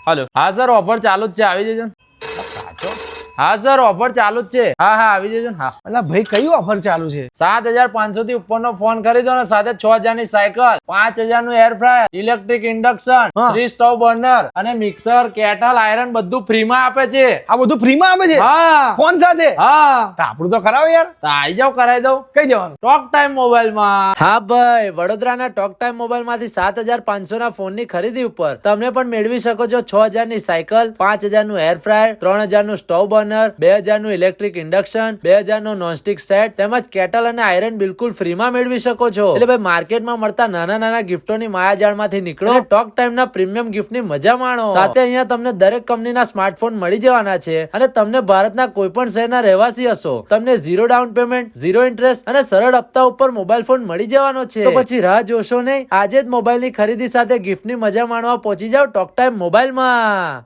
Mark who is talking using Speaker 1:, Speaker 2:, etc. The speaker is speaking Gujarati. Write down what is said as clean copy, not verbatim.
Speaker 1: હલો. હા સર, ઓફર ચાલુ જ છે, આવી જજો. હા સર, ઓફર ચાલુ જ છે. હા હા, આવી જજો ને. હા.
Speaker 2: અલા ભાઈ, કઈ ઓફર ચાલુ છે?
Speaker 1: 7,500 થી ઉપરનો ફોન ખરીદો ને સાથે 6,000 ની સાયકલ, 5,000 નું air fryer, electric induction, 3 stove burner અને મિક્સર, કેટલ, આયરન બધું ફ્રી માં આપે છે.
Speaker 2: આ બધું ફ્રી માં આપે છે?
Speaker 1: હા.
Speaker 2: ફોન સાથે?
Speaker 1: હા.
Speaker 2: તો આપણું તો કરાવો યાર.
Speaker 1: તો આઈ જાવ, કરાવી દઉં.
Speaker 2: કઈ જવાનું?
Speaker 1: ટોક ટાઈમ મોબાઈલ માં. હા ભાઈ, વડોદરાના ટોક ટાઈમ મોબાઈલ માંથી 7,500 ના ફોન ની ખરીદી ઉપર તમે પણ મેળવી શકો છો 6,000 ની સાયકલ, 5,000 નું એર ફ્રાયર, 3,000 નું સ્ટવ બર્નર, 2,000 નું ઇલેક્ટ્રિક ઇન્ડક્શન, 2,000 નું નોનસ્ટિક સેટ તેમજ કેટલ અને આયરન બિલકુલ ફ્રી માં મેળવી શકો છો. એટલે ભાઈ, માર્કેટમાં મળતા નાના નાના ગિફ્ટોની માયાજાળ માંથી નીકળો, ટોક ટાઈમ ના પ્રીમિયમ ગિફ્ટ ની મજા માણો. સાથે અહીંયા તમને દરેક કંપનીના સ્માર્ટફોન મળી જવાના છે અને તમને ભારતના કોઈ પણ શહેરના રહેવાસી હશો, તમને 0 ડાઉન પેમેન્ટ, 0 ઇન્ટરેસ્ટ અને સરળ હપ્તા ઉપર મોબાઈલ ફોન મળી જવાનો છે. તો પછી રાહ જોશો નહીં, આજે જ મોબાઈલ ની ખરીદી સાથે ગિફ્ટ ની મજા માણવા પહોંચી જાવ ટોક ટાઈમ મોબાઈલ માં.